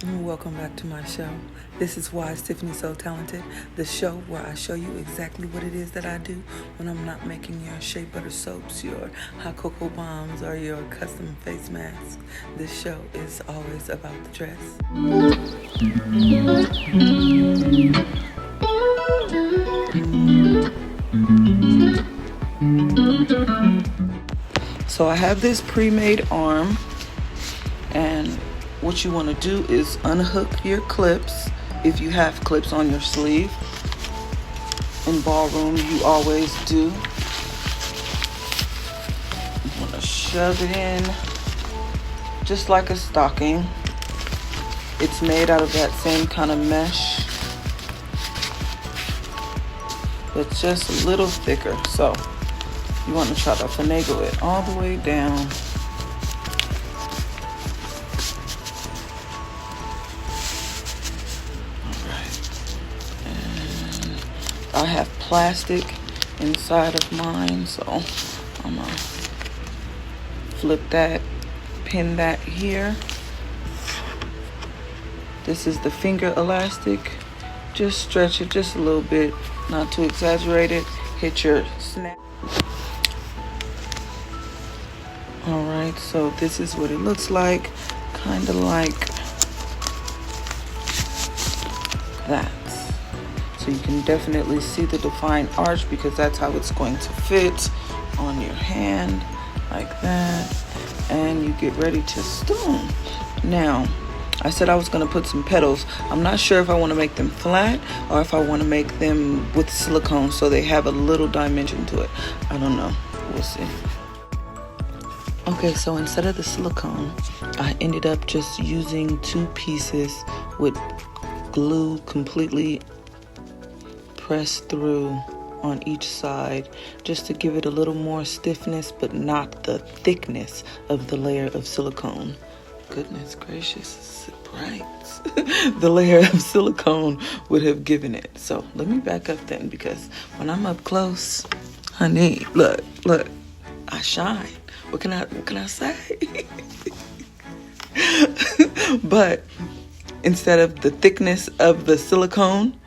Welcome back to my show. This is why is Tiffany so talented, the show where I show you exactly what it is that I do when I'm not making your shea butter soaps, your hot cocoa bombs, or your custom face masks. This show is always about the dress. So I have this pre-made arm, and what you want to do is unhook your clips if you have clips on your sleeve. In ballroom, you always do. You want to shove it in just like a stocking. It's made out of that same kind of mesh, but just a little thicker. So you want to try to finagle it all the way down. I have plastic inside of mine, so I'm gonna flip that, pin that here. This is the finger elastic. Just stretch it just a little bit, not too exaggerated. Hit your snap. All right, so this is what it looks like, kind of like that. So you can definitely see the defined arch because that's how it's going to fit on your hand, like that. And you get ready to stone. Now, I said I was gonna put some petals. I'm not sure if I wanna make them flat or if I wanna make them with silicone so they have a little dimension to it. I don't know, we'll see. Okay, so instead of the silicone, I ended up just using 2 pieces with glue completely pressed through on each side just to give it a little more stiffness but not the thickness of the layer of silicone. Goodness gracious, is it bright? The layer of silicone would have given it. So let me back up then, because when I'm up close, honey, look, I shine. What can I say? But instead of the thickness of the silicone,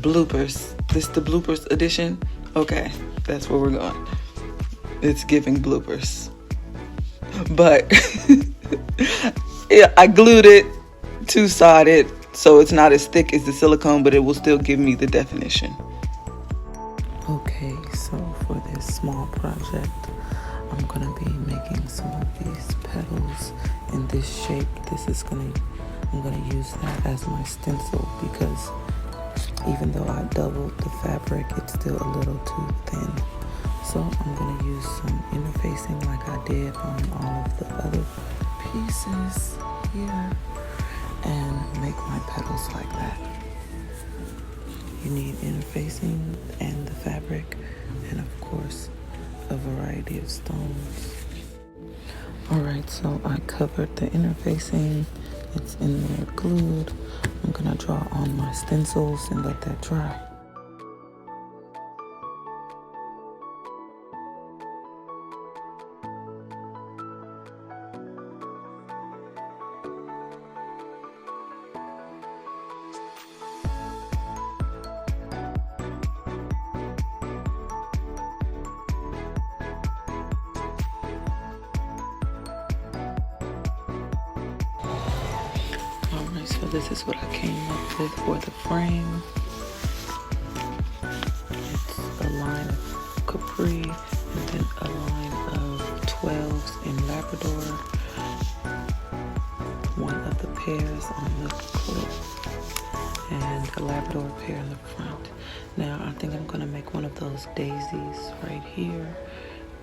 bloopers. This the bloopers edition? Okay, that's where we're going. It's giving bloopers. But yeah, I glued it 2-sided, so it's not as thick as the silicone, but it will still give me the definition. Okay, so for this small project, I'm gonna be making some of these petals in this shape. I'm gonna use that as my stencil because even though I doubled the fabric, it's still a little too thin. So I'm gonna use some interfacing like I did on all of the other pieces here and make my petals like that. You need interfacing and the fabric and of course a variety of stones. Alright, so I covered the interfacing. It's in there glued. I'm gonna draw on my stencils and let that dry. So this is what I came up with for the frame. It's a line of capri and then a line of 12s in Labrador. One of the pairs on the clip and a Labrador pair in the front. Now I think I'm gonna make one of those daisies right here,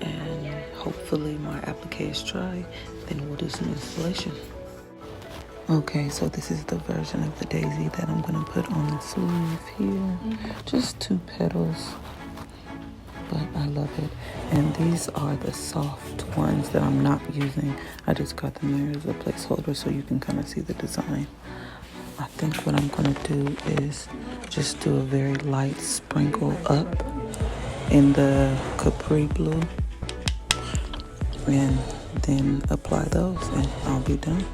and hopefully my applique is dry. Then we'll do some installation. Okay, so this is the version of the daisy that I'm gonna put on the sleeve here. Just 2 petals, but I love it. And these are the soft ones that I'm not using. I just got them there as a placeholder so you can kind of see the design. I think what I'm gonna do is just do a very light sprinkle up in the capri blue and then apply those and I'll be done.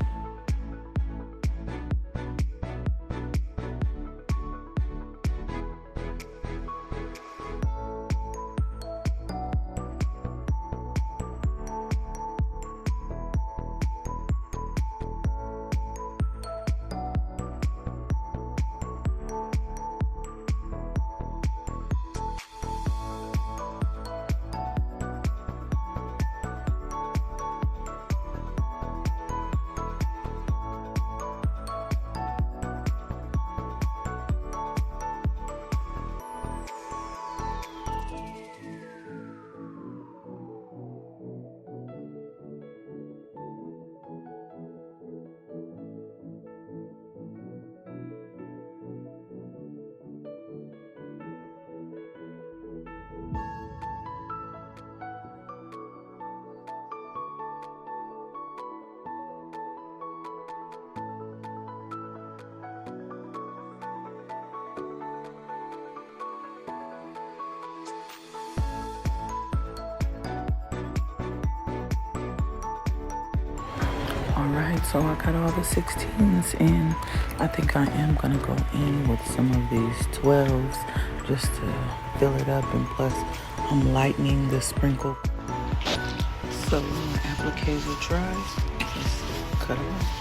Alright, so I got all the 16s in. I think I am going to go in with some of these 12s just to fill it up, and plus I'm lightening the sprinkle. So when my appliques are dry, just cut them off.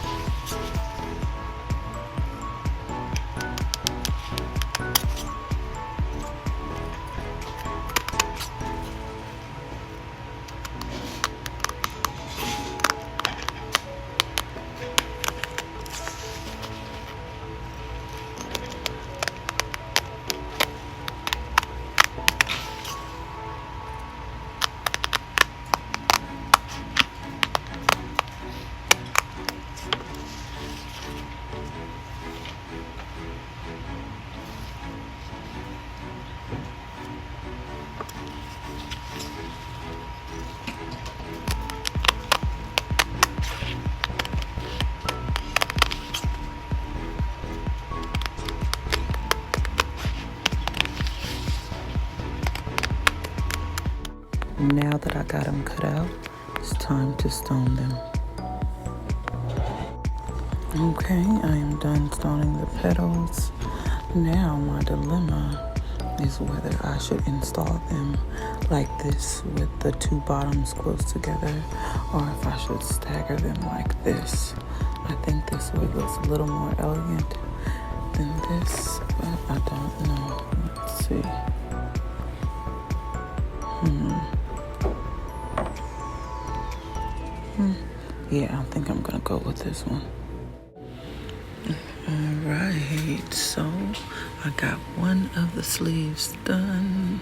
Now that I got them cut out, it's time to stone them. Okay, I am done stoning the petals. Now my dilemma is whether I should install them like this with the two bottoms close together, or if I should stagger them like this. I think this way looks a little more elegant than this, but I don't know. Let's see. Yeah, I think I'm gonna go with this one. Alright, so I got one of the sleeves done.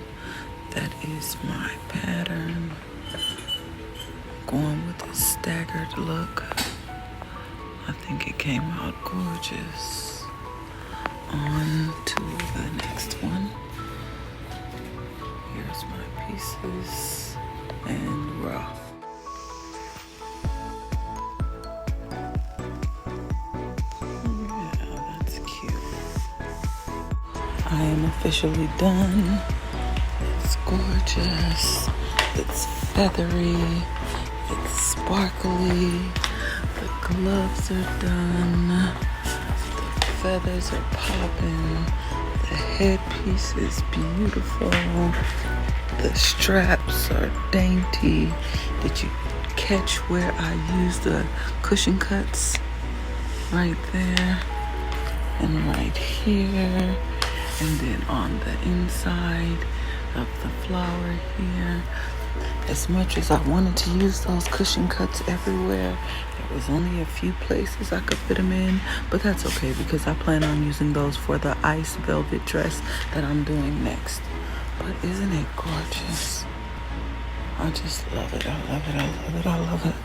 That is my pattern. Going with this staggered look. I think it came out gorgeous. On to the next one. Here's my pieces and raw. I am officially done. It's gorgeous. It's feathery. It's sparkly. The gloves are done. The feathers are popping. The headpiece is beautiful. The straps are dainty. Did you catch where I used the cushion cuts? Right there and right here. And then on the inside of the flower here. As much as I wanted to use those cushion cuts everywhere, there was only a few places I could fit them in, but that's okay because I plan on using those for the ice velvet dress that I'm doing next. But isn't it gorgeous? I just love it. I love it. I love it. I love it.